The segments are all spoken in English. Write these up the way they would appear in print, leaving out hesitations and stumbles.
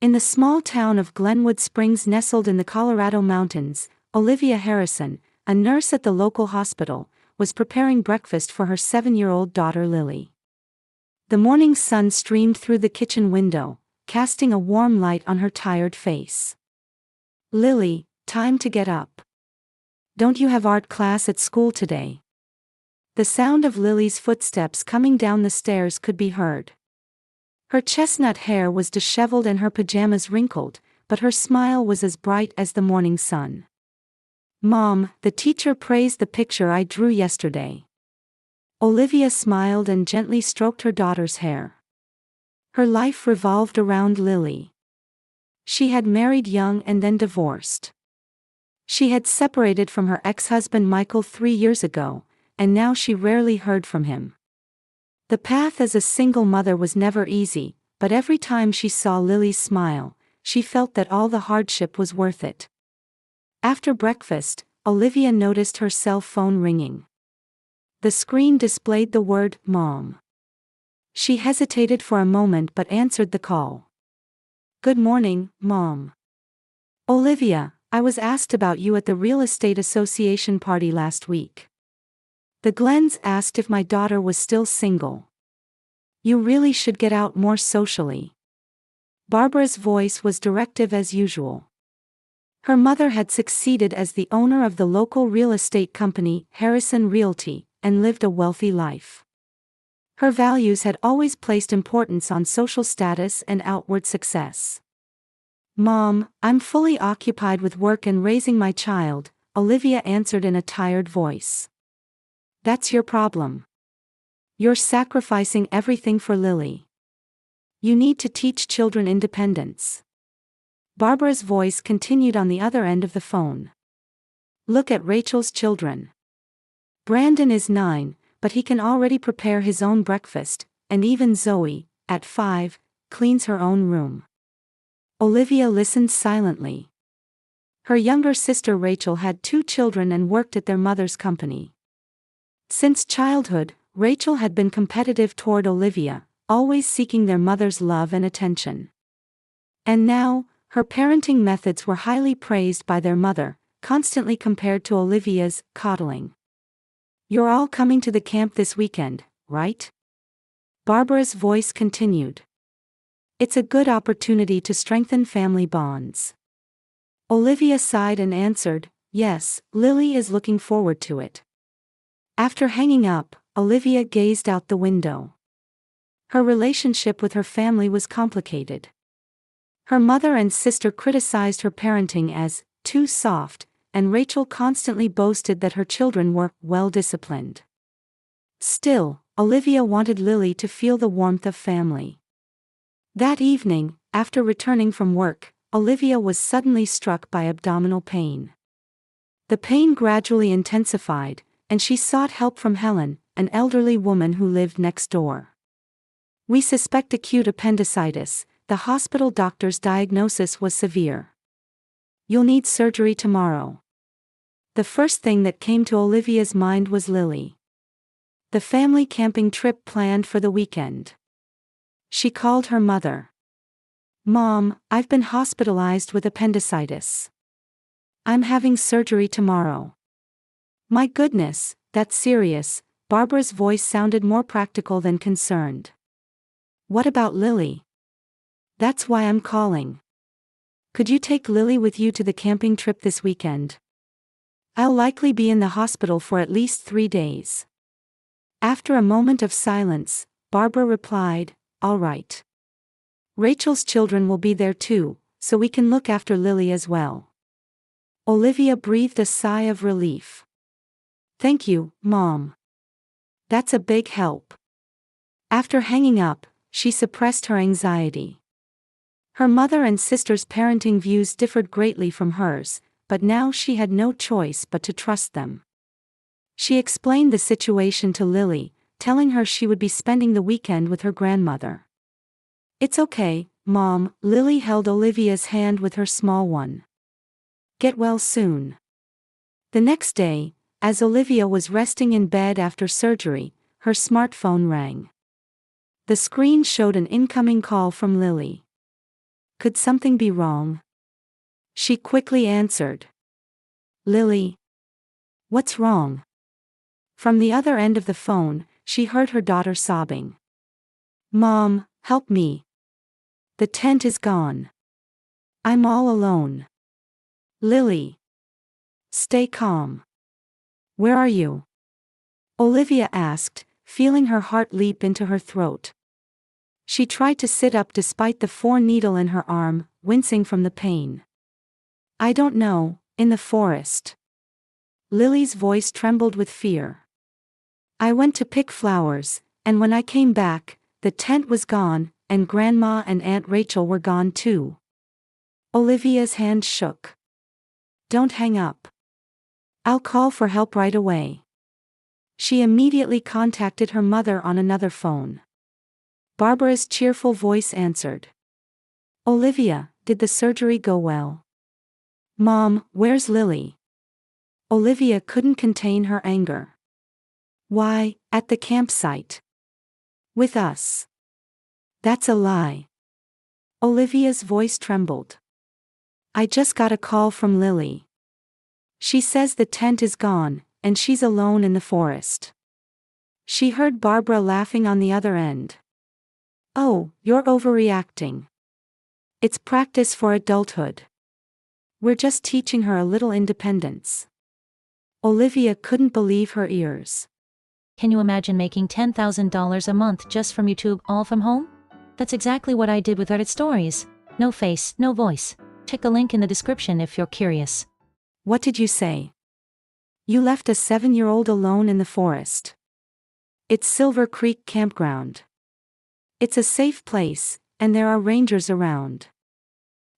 In the small town of Glenwood Springs nestled in the Colorado mountains, Olivia Harrison, a nurse at the local hospital, was preparing breakfast for her 7-year-old daughter Lily. The morning sun streamed through the kitchen window, casting a warm light on her tired face. "Lily, time to get up. Don't you have art class at school today?" The sound of Lily's footsteps coming down the stairs could be heard. Her chestnut hair was disheveled and her pajamas wrinkled, but her smile was as bright as the morning sun. "Mom, the teacher praised the picture I drew yesterday." Olivia smiled and gently stroked her daughter's hair. Her life revolved around Lily. She had married young and then divorced. She had separated from her ex-husband Michael 3 years ago, and now she rarely heard from him. The path as a single mother was never easy, but every time she saw Lily's smile, she felt that all the hardship was worth it. After breakfast, Olivia noticed her cell phone ringing. The screen displayed the word "Mom." She hesitated for a moment but answered the call. "Good morning, Mom. Olivia, I was asked about you at the Real Estate Association party last week. The Glens asked if my daughter was still single. You really should get out more socially." Barbara's voice was directive as usual. Her mother had succeeded as the owner of the local real estate company, Harrison Realty, and lived a wealthy life. Her values had always placed importance on social status and outward success. "Mom, I'm fully occupied with work and raising my child," Olivia answered in a tired voice. "That's your problem. You're sacrificing everything for Lily. You need to teach children independence." Barbara's voice continued on the other end of the phone. "Look at Rachel's children. Brandon is 9, but he can already prepare his own breakfast, and even Zoe, at 5, cleans her own room." Olivia listened silently. Her younger sister Rachel had 2 children and worked at their mother's company. Since childhood, Rachel had been competitive toward Olivia, always seeking their mother's love and attention. And now, her parenting methods were highly praised by their mother, constantly compared to Olivia's coddling. "You're all coming to the camp this weekend, right?" Barbara's voice continued. "It's a good opportunity to strengthen family bonds." Olivia sighed and answered, "Yes, Lily is looking forward to it." After hanging up, Olivia gazed out the window. Her relationship with her family was complicated. Her mother and sister criticized her parenting as too soft, and Rachel constantly boasted that her children were well-disciplined. Still, Olivia wanted Lily to feel the warmth of family. That evening, after returning from work, Olivia was suddenly struck by abdominal pain. The pain gradually intensified, and she sought help from Helen, an elderly woman who lived next door. "We suspect acute appendicitis. The hospital doctor's diagnosis was severe. You'll need surgery tomorrow." The first thing that came to Olivia's mind was Lily. The family camping trip planned for the weekend. She called her mother. "Mom, I've been hospitalized with appendicitis. I'm having surgery tomorrow." "My goodness, that's serious." Barbara's voice sounded more practical than concerned. "What about Lily?" "That's why I'm calling. Could you take Lily with you to the camping trip this weekend? I'll likely be in the hospital for at least 3 days." After a moment of silence, Barbara replied, "All right. Rachel's children will be there too, so we can look after Lily as well." Olivia breathed a sigh of relief. "Thank you, Mom. That's a big help." After hanging up, she suppressed her anxiety. Her mother and sister's parenting views differed greatly from hers, but now she had no choice but to trust them. She explained the situation to Lily, telling her she would be spending the weekend with her grandmother. "It's okay, Mom." Lily held Olivia's hand with her small one. "Get well soon." The next day, as Olivia was resting in bed after surgery, her smartphone rang. The screen showed an incoming call from Lily. Could something be wrong? She quickly answered. Lily. What's wrong? From the other end of the phone, she heard her daughter sobbing. Mom, help me. The tent is gone. I'm all alone. Lily. Stay calm. Where are you? Olivia asked, feeling her heart leap into her throat. She tried to sit up despite the 4-needle in her arm, wincing from the pain. I don't know, in the forest. Lily's voice trembled with fear. I went to pick flowers, and when I came back, the tent was gone, and Grandma and Aunt Rachel were gone too. Olivia's hand shook. Don't hang up. I'll call for help right away. She immediately contacted her mother on another phone. Barbara's cheerful voice answered. Olivia, did the surgery go well? Mom, where's Lily? Olivia couldn't contain her anger. Why, at the campsite. With us. That's a lie. Olivia's voice trembled. I just got a call from Lily. She says the tent is gone, and she's alone in the forest. She heard Barbara laughing on the other end. Oh, you're overreacting. It's practice for adulthood. We're just teaching her a little independence. Olivia couldn't believe her ears. Can you imagine making $10,000 a month just from YouTube, all from home? That's exactly what I did with Reddit stories. No face, no voice. Check the link in the description if you're curious. What did you say? You left a 7-year-old alone in the forest. It's Silver Creek Campground. It's a safe place, and there are rangers around.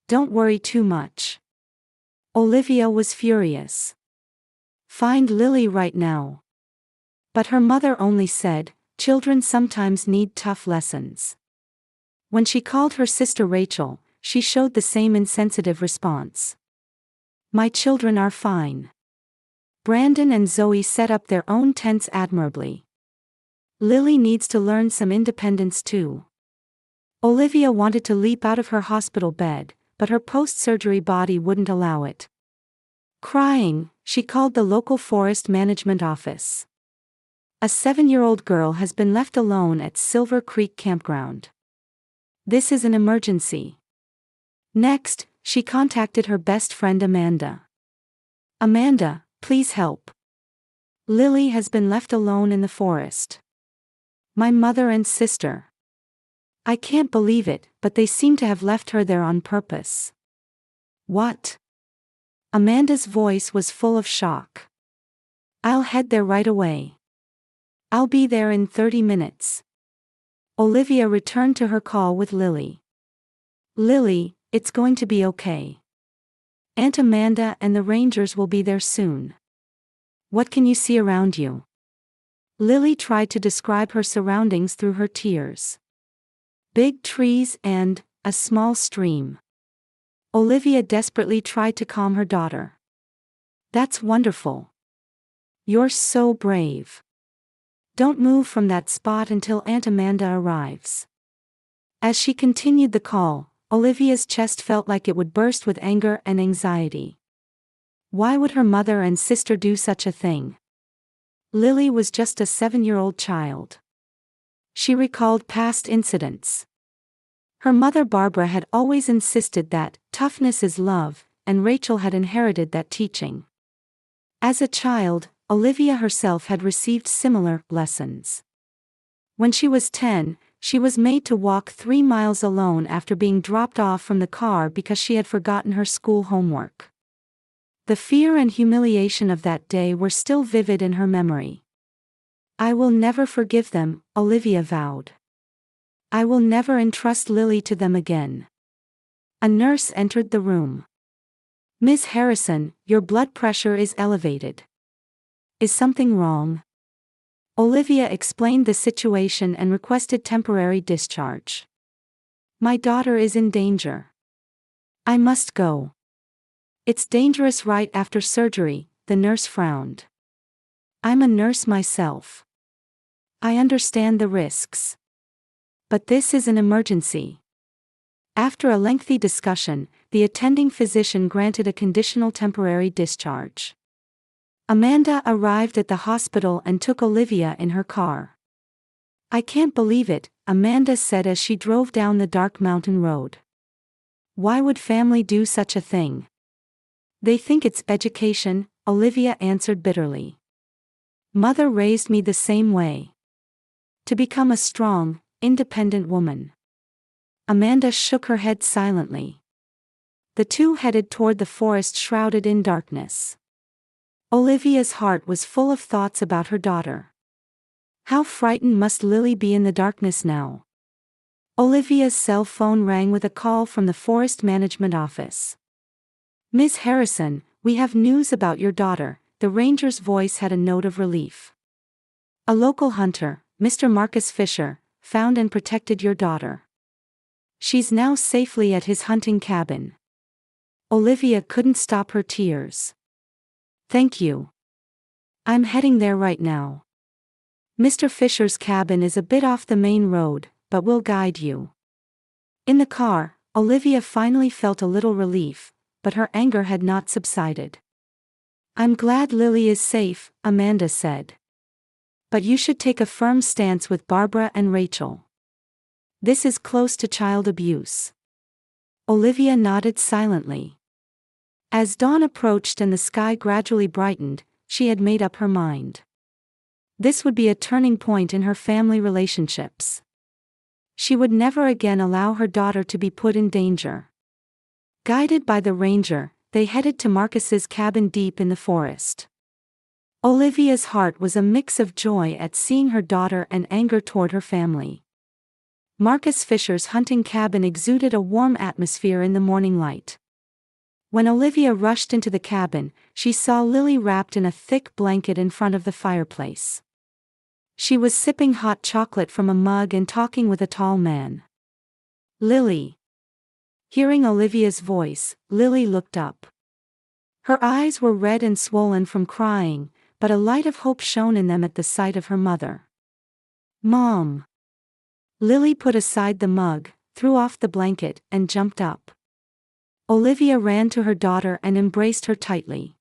Don't worry too much. Olivia was furious. Find Lily right now. But her mother only said, children sometimes need tough lessons. When she called her sister Rachel, she showed the same insensitive response. My children are fine. Brandon and Zoe set up their own tents admirably. Lily needs to learn some independence too. Olivia wanted to leap out of her hospital bed, but her post-surgery body wouldn't allow it. Crying, she called the local forest management office. A 7-year-old girl has been left alone at Silver Creek Campground. This is an emergency. Next, she contacted her best friend Amanda. Amanda, please help. Lily has been left alone in the forest. My mother and sister. I can't believe it, but they seem to have left her there on purpose. What? Amanda's voice was full of shock. I'll head there right away. I'll be there in 30 minutes. Olivia returned to her call with Lily. Lily, it's going to be okay. Aunt Amanda and the rangers will be there soon. What can you see around you? Lily tried to describe her surroundings through her tears. Big trees and a small stream. Olivia desperately tried to calm her daughter. That's wonderful. You're so brave. Don't move from that spot until Aunt Amanda arrives. As she continued the call, Olivia's chest felt like it would burst with anger and anxiety. Why would her mother and sister do such a thing? Lily was just a 7-year-old child. She recalled past incidents. Her mother Barbara had always insisted that toughness is love, and Rachel had inherited that teaching. As a child, Olivia herself had received similar lessons. When she was 10, she was made to walk 3 miles alone after being dropped off from the car because she had forgotten her school homework. The fear and humiliation of that day were still vivid in her memory. I will never forgive them, Olivia vowed. I will never entrust Lily to them again. A nurse entered the room. Ms. Harrison, your blood pressure is elevated. Is something wrong? Olivia explained the situation and requested temporary discharge. My daughter is in danger. I must go. It's dangerous right after surgery, the nurse frowned. I'm a nurse myself. I understand the risks. But this is an emergency. After a lengthy discussion, the attending physician granted a conditional temporary discharge. Amanda arrived at the hospital and took Olivia in her car. "I can't believe it," Amanda said as she drove down the dark mountain road. "Why would family do such a thing?" "They think it's education," Olivia answered bitterly. "Mother raised me the same way. To become a strong, independent woman." Amanda shook her head silently. The two headed toward the forest shrouded in darkness. Olivia's heart was full of thoughts about her daughter. How frightened must Lily be in the darkness now? Olivia's cell phone rang with a call from the forest management office. "Miss Harrison, we have news about your daughter," the ranger's voice had a note of relief. "A local hunter, Mr. Marcus Fisher, found and protected your daughter. She's now safely at his hunting cabin." Olivia couldn't stop her tears. "Thank you. I'm heading there right now. Mr. Fisher's cabin is a bit off the main road, but we'll guide you." In the car, Olivia finally felt a little relief, but her anger had not subsided. "I'm glad Lily is safe," Amanda said. "But you should take a firm stance with Barbara and Rachel. This is close to child abuse." Olivia nodded silently. As dawn approached and the sky gradually brightened, she had made up her mind. This would be a turning point in her family relationships. She would never again allow her daughter to be put in danger. Guided by the ranger, they headed to Marcus's cabin deep in the forest. Olivia's heart was a mix of joy at seeing her daughter and anger toward her family. Marcus Fisher's hunting cabin exuded a warm atmosphere in the morning light. When Olivia rushed into the cabin, she saw Lily wrapped in a thick blanket in front of the fireplace. She was sipping hot chocolate from a mug and talking with a tall man. "Lily." Hearing Olivia's voice, Lily looked up. Her eyes were red and swollen from crying, but a light of hope shone in them at the sight of her mother. "Mom." Lily put aside the mug, threw off the blanket, and jumped up. Olivia ran to her daughter and embraced her tightly.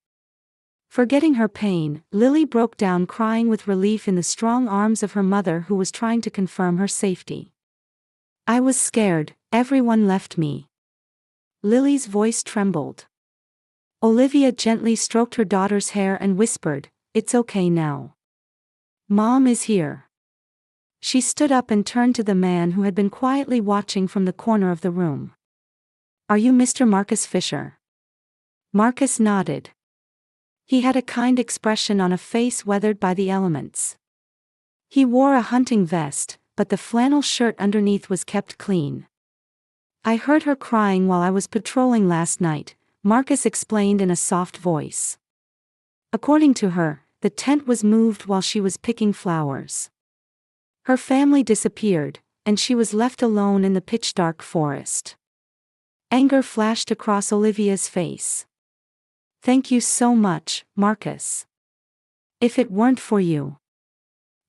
Forgetting her pain, Lily broke down crying with relief in the strong arms of her mother who was trying to confirm her safety. "I was scared, everyone left me." Lily's voice trembled. Olivia gently stroked her daughter's hair and whispered, "It's okay now. Mom is here." She stood up and turned to the man who had been quietly watching from the corner of the room. "Are you Mr. Marcus Fisher?" Marcus nodded. He had a kind expression on a face weathered by the elements. He wore a hunting vest, but the flannel shirt underneath was kept clean. "I heard her crying while I was patrolling last night," Marcus explained in a soft voice. According to her, the tent was moved while she was picking flowers. Her family disappeared, and she was left alone in the pitch-dark forest. Anger flashed across Olivia's face. "Thank you so much, Marcus. If it weren't for you."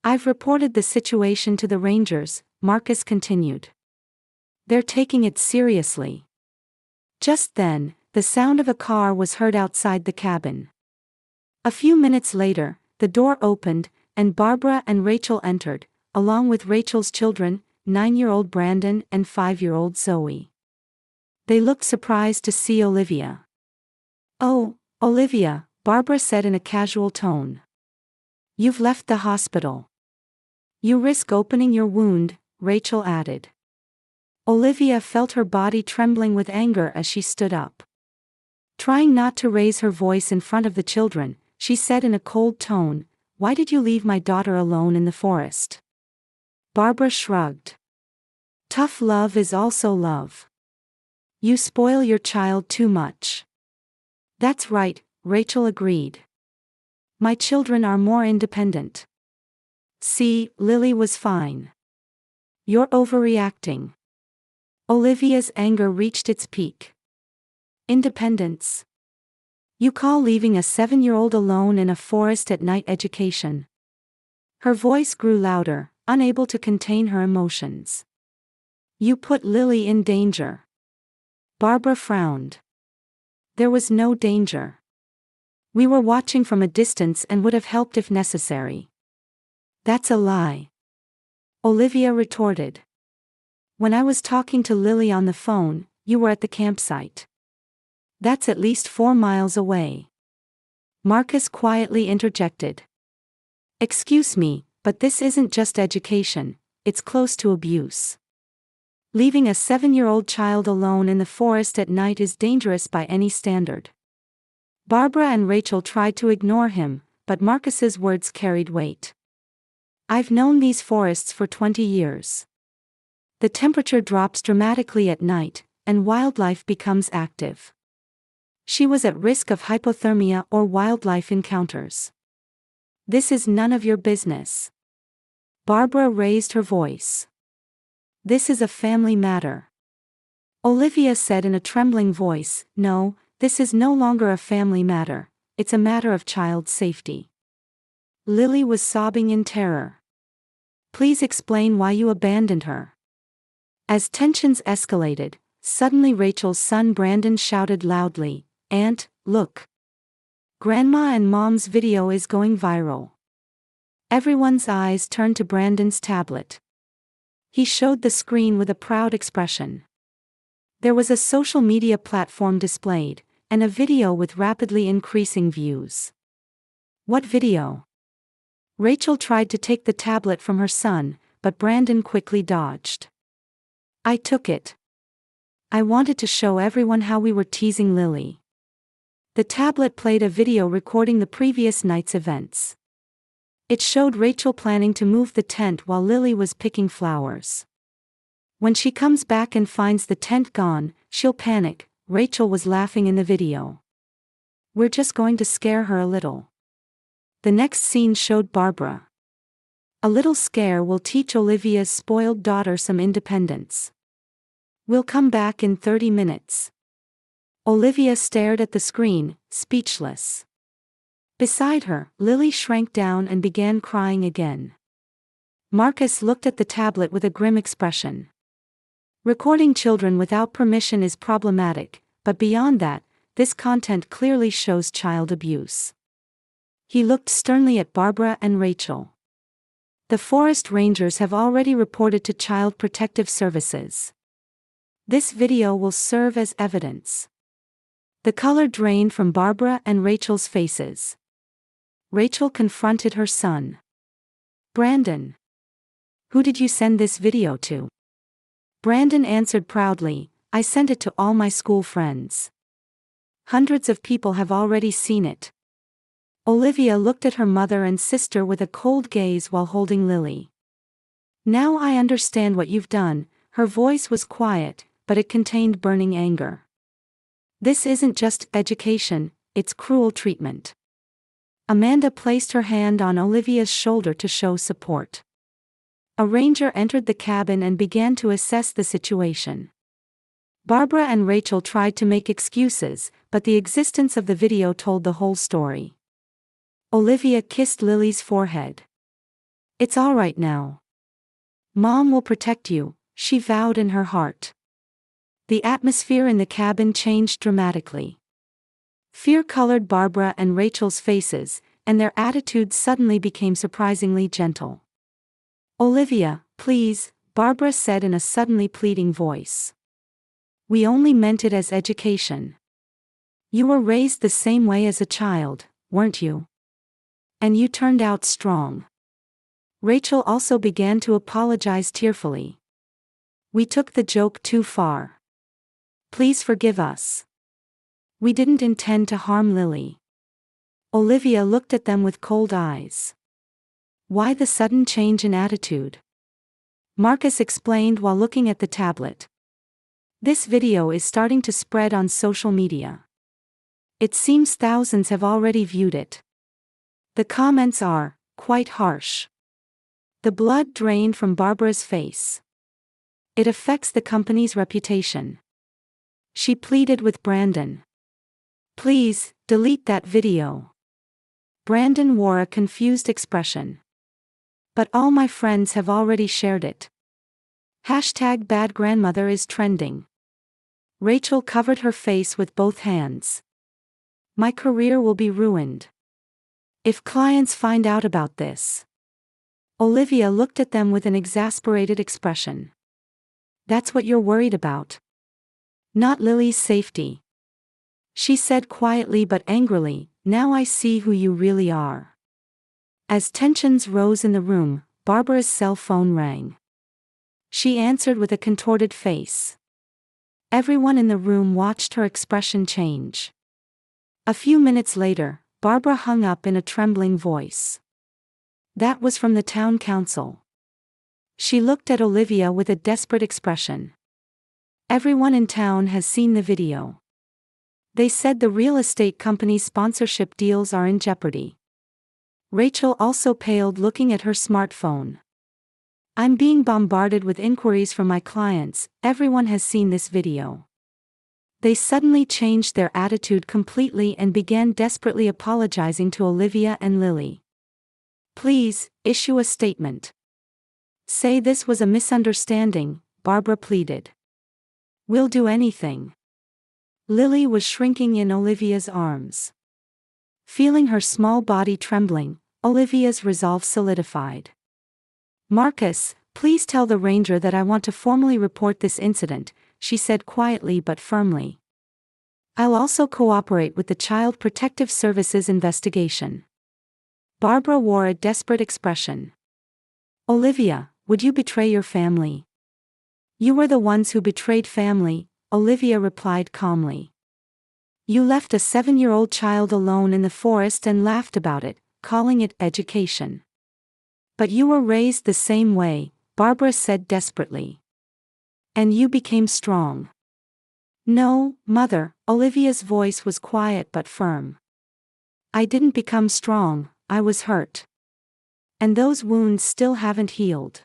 "I've reported the situation to the rangers," Marcus continued. "They're taking it seriously." Just then, the sound of a car was heard outside the cabin. A few minutes later, the door opened, and Barbara and Rachel entered, along with Rachel's children, 9-year-old Brandon and 5-year-old Zoe. They looked surprised to see Olivia. "Oh, Olivia," Barbara said in a casual tone. "You've left the hospital. You risk opening your wound," Rachel added. Olivia felt her body trembling with anger as she stood up. Trying not to raise her voice in front of the children, she said in a cold tone, "Why did you leave my daughter alone in the forest?" Barbara shrugged. "Tough love is also love. You spoil your child too much." "That's right," Rachel agreed. "My children are more independent." "See, Lily was fine. You're overreacting." Olivia's anger reached its peak. "Independence? You call leaving a 7-year-old alone in a forest at night education?" Her voice grew louder, unable to contain her emotions. "You put Lily in danger." Barbara frowned. There was no danger. We were watching from a distance and would have helped if necessary. That's a lie. Olivia retorted. When I was talking to Lily on the phone, you were at the campsite. That's at least 4 miles away. Marcus quietly interjected. Excuse me, but this isn't just education, it's close to abuse. Leaving a 7-year-old child alone in the forest at night is dangerous by any standard. Barbara and Rachel tried to ignore him, but Marcus's words carried weight. I've known these forests for 20 years. The temperature drops dramatically at night, and wildlife becomes active. She was at risk of hypothermia or wildlife encounters. This is none of your business. Barbara raised her voice. This is a family matter. Olivia said in a trembling voice, No, this is no longer a family matter, it's a matter of child safety. Lily was sobbing in terror. Please explain why you abandoned her. As tensions escalated, suddenly Rachel's son Brandon shouted loudly, Aunt, look. Grandma and Mom's video is going viral. Everyone's eyes turned to Brandon's tablet. He showed the screen with a proud expression. There was a social media platform displayed, and a video with rapidly increasing views. What video? Rachel tried to take the tablet from her son, but Brandon quickly dodged. I took it. I wanted to show everyone how we were teasing Lily. The tablet played a video recording the previous night's events. It showed Rachel planning to move the tent while Lily was picking flowers. When she comes back and finds the tent gone, she'll panic, Rachel was laughing in the video. We're just going to scare her a little. The next scene showed Barbara. A little scare will teach Olivia's spoiled daughter some independence. We'll come back in 30 minutes. Olivia stared at the screen, speechless. Beside her, Lily shrank down and began crying again. Marcus looked at the tablet with a grim expression. Recording children without permission is problematic, but beyond that, this content clearly shows child abuse. He looked sternly at Barbara and Rachel. The forest rangers have already reported to Child Protective Services. This video will serve as evidence. The color drained from Barbara and Rachel's faces. Rachel confronted her son. Brandon. Who did you send this video to? Brandon answered proudly, I sent it to all my school friends. Hundreds of people have already seen it. Olivia looked at her mother and sister with a cold gaze while holding Lily. Now I understand what you've done. Her voice was quiet, but it contained burning anger. This isn't just education, it's cruel treatment. Amanda placed her hand on Olivia's shoulder to show support. A ranger entered the cabin and began to assess the situation. Barbara and Rachel tried to make excuses, but the existence of the video told the whole story. Olivia kissed Lily's forehead. It's all right now. Mom will protect you, she vowed in her heart. The atmosphere in the cabin changed dramatically. Fear colored Barbara and Rachel's faces, and their attitudes suddenly became surprisingly gentle. Olivia, please, Barbara said in a suddenly pleading voice. We only meant it as education. You were raised the same way as a child, weren't you? And you turned out strong. Rachel also began to apologize tearfully. We took the joke too far. Please forgive us. We didn't intend to harm Lily. Olivia looked at them with cold eyes. Why the sudden change in attitude? Marcus explained while looking at the tablet. This video is starting to spread on social media. It seems thousands have already viewed it. The comments are quite harsh. The blood drained from Barbara's face. It affects the company's reputation. She pleaded with Brandon. Please, delete that video. Brandon wore a confused expression. But all my friends have already shared it. #BadGrandmother is trending. Rachel covered her face with both hands. My career will be ruined if clients find out about this. Olivia looked at them with an exasperated expression. That's what you're worried about? Not Lily's safety. She said quietly but angrily, now I see who you really are. As tensions rose in the room, Barbara's cell phone rang. She answered with a contorted face. Everyone in the room watched her expression change. A few minutes later, Barbara hung up in a trembling voice. That was from the town council. She looked at Olivia with a desperate expression. Everyone in town has seen the video. They said the real estate company's sponsorship deals are in jeopardy. Rachel also paled, looking at her smartphone. I'm being bombarded with inquiries from my clients, everyone has seen this video. They suddenly changed their attitude completely and began desperately apologizing to Olivia and Lily. Please, issue a statement. Say this was a misunderstanding, Barbara pleaded. We'll do anything. Lily was shrinking in Olivia's arms. Feeling her small body trembling, Olivia's resolve solidified. Marcus, please tell the ranger that I want to formally report this incident, she said quietly but firmly. I'll also cooperate with the Child Protective Services investigation. Barbara wore a desperate expression. Olivia, would you betray your family? You were the ones who betrayed family, Olivia replied calmly. You left a 7-year-old child alone in the forest and laughed about it, calling it education. But you were raised the same way, Barbara said desperately. And you became strong. No, Mother, Olivia's voice was quiet but firm. I didn't become strong, I was hurt. And those wounds still haven't healed.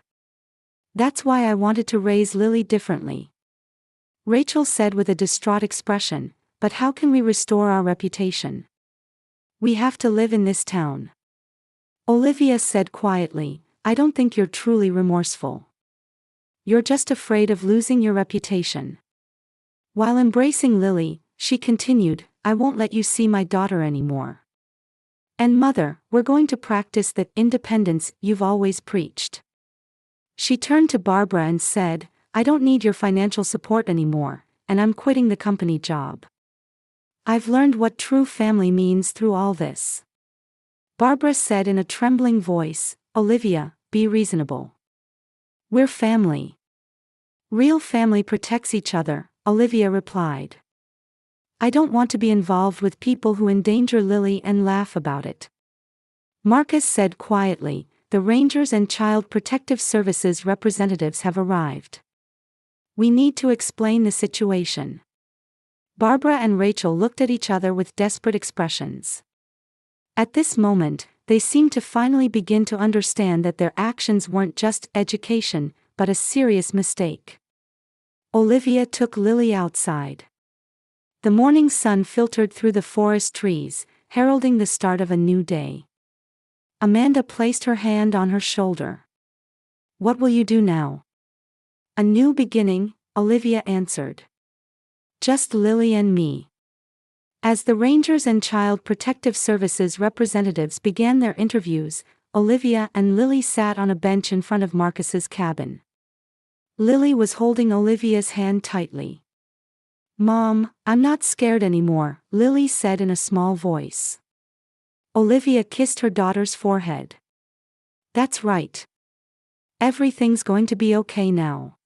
That's why I wanted to raise Lily differently. Rachel said with a distraught expression, but how can we restore our reputation? We have to live in this town. Olivia said quietly, I don't think you're truly remorseful. You're just afraid of losing your reputation. While embracing Lily, she continued, I won't let you see my daughter anymore. And Mother, we're going to practice that independence you've always preached. She turned to Barbara and said, I don't need your financial support anymore, and I'm quitting the company job. I've learned what true family means through all this. Barbara said in a trembling voice, Olivia, be reasonable. We're family. Real family protects each other, Olivia replied. I don't want to be involved with people who endanger Lily and laugh about it. Marcus said quietly, the Rangers and Child Protective Services representatives have arrived. We need to explain the situation. Barbara and Rachel looked at each other with desperate expressions. At this moment, they seemed to finally begin to understand that their actions weren't just education, but a serious mistake. Olivia took Lily outside. The morning sun filtered through the forest trees, heralding the start of a new day. Amanda placed her hand on her shoulder. What will you do now? A new beginning, Olivia answered. Just Lily and me. As the Rangers and Child Protective Services representatives began their interviews, Olivia and Lily sat on a bench in front of Marcus's cabin. Lily was holding Olivia's hand tightly. Mom, I'm not scared anymore, Lily said in a small voice. Olivia kissed her daughter's forehead. That's right. Everything's going to be okay now.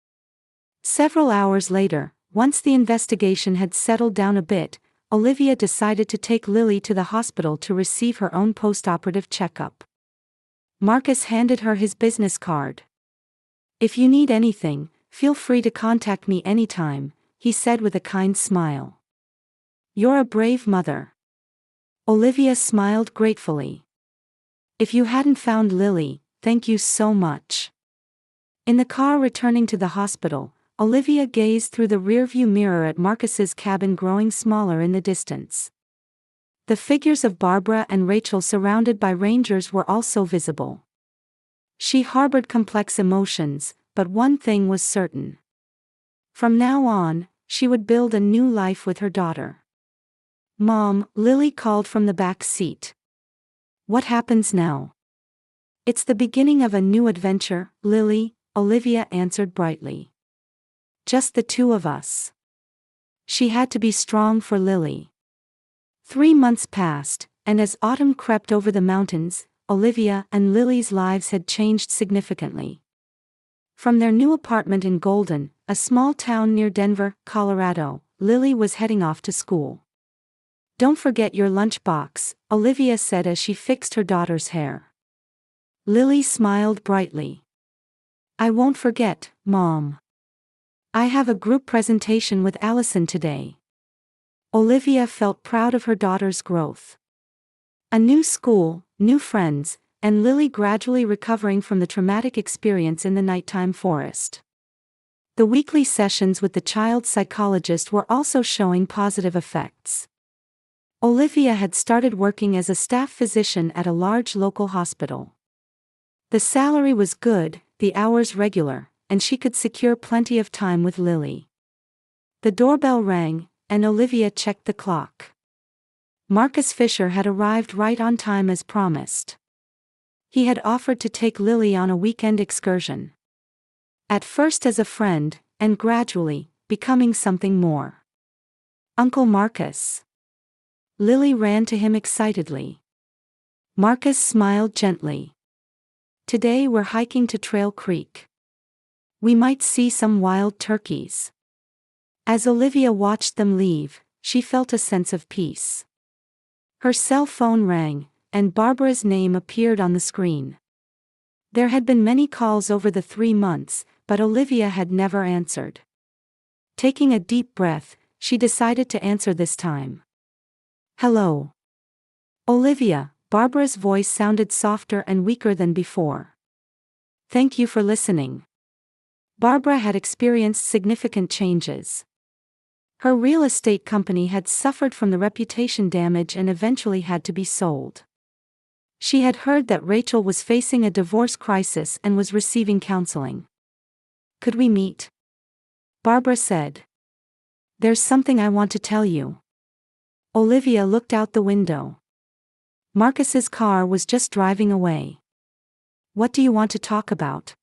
Several hours later, once the investigation had settled down a bit, Olivia decided to take Lily to the hospital to receive her own post-operative checkup. Marcus handed her his business card. If you need anything, feel free to contact me anytime, he said with a kind smile. You're a brave mother. Olivia smiled gratefully. If you hadn't found Lily, thank you so much. In the car returning to the hospital, Olivia gazed through the rearview mirror at Marcus's cabin growing smaller in the distance. The figures of Barbara and Rachel surrounded by rangers were also visible. She harbored complex emotions, but one thing was certain. From now on, she would build a new life with her daughter. "Mom," Lily called from the back seat. "What happens now?" "It's the beginning of a new adventure, Lily," Olivia answered brightly. "Just the two of us." She had to be strong for Lily. 3 months passed, and as autumn crept over the mountains, Olivia and Lily's lives had changed significantly. From their new apartment in Golden, a small town near Denver, Colorado, Lily was heading off to school. "Don't forget your lunchbox," Olivia said as she fixed her daughter's hair. Lily smiled brightly. "I won't forget, Mom. I have a group presentation with Allison today." Olivia felt proud of her daughter's growth. A new school, new friends, and Lily gradually recovering from the traumatic experience in the nighttime forest. The weekly sessions with the child psychologist were also showing positive effects. Olivia had started working as a staff physician at a large local hospital. The salary was good, the hours regular, and she could secure plenty of time with Lily. The doorbell rang, and Olivia checked the clock. Marcus Fisher had arrived right on time as promised. He had offered to take Lily on a weekend excursion. At first as a friend, and gradually, becoming something more. "Uncle Marcus." Lily ran to him excitedly. Marcus smiled gently. "Today we're hiking to Trail Creek. We might see some wild turkeys." As Olivia watched them leave, she felt a sense of peace. Her cell phone rang, and Barbara's name appeared on the screen. There had been many calls over the 3 months, but Olivia had never answered. Taking a deep breath, she decided to answer this time. "Hello." "Olivia," Barbara's voice sounded softer and weaker than before. "Thank you for listening." Barbara had experienced significant changes. Her real estate company had suffered from the reputation damage and eventually had to be sold. She had heard that Rachel was facing a divorce crisis and was receiving counseling. "Could we meet?" Barbara said. "There's something I want to tell you." Olivia looked out the window. Marcus's car was just driving away. "What do you want to talk about?"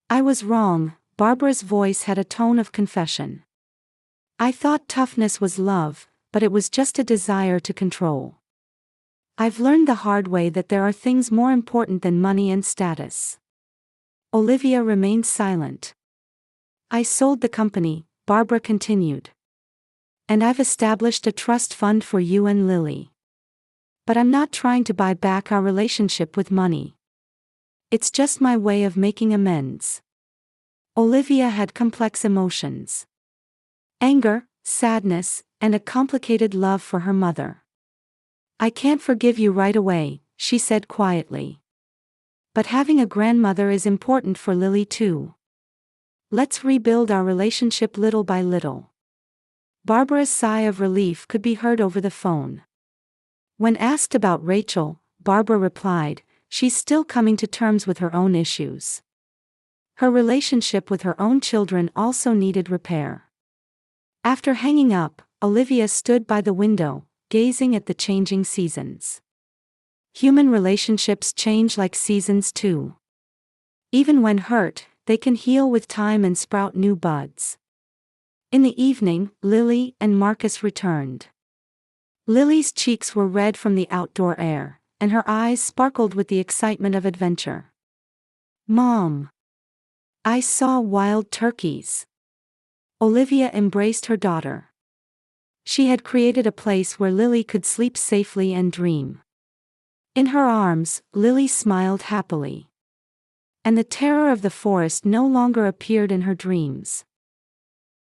"I was wrong," Barbara's voice had a tone of confession. "I thought toughness was love, but it was just a desire to control. I've learned the hard way that there are things more important than money and status." Olivia remained silent. "I sold the company," Barbara continued. "And I've established a trust fund for you and Lily. But I'm not trying to buy back our relationship with money. It's just my way of making amends." Olivia had complex emotions. Anger, sadness, and a complicated love for her mother. "I can't forgive you right away," she said quietly. "But having a grandmother is important for Lily too. Let's rebuild our relationship little by little." Barbara's sigh of relief could be heard over the phone. When asked about Rachel, Barbara replied, "She's still coming to terms with her own issues. Her relationship with her own children also needed repair." After hanging up, Olivia stood by the window, gazing at the changing seasons. Human relationships change like seasons too. Even when hurt, they can heal with time and sprout new buds. In the evening, Lily and Marcus returned. Lily's cheeks were red from the outdoor air, and her eyes sparkled with the excitement of adventure. "Mom, I saw wild turkeys." Olivia embraced her daughter. She had created a place where Lily could sleep safely and dream. In her arms, Lily smiled happily. And the terror of the forest no longer appeared in her dreams.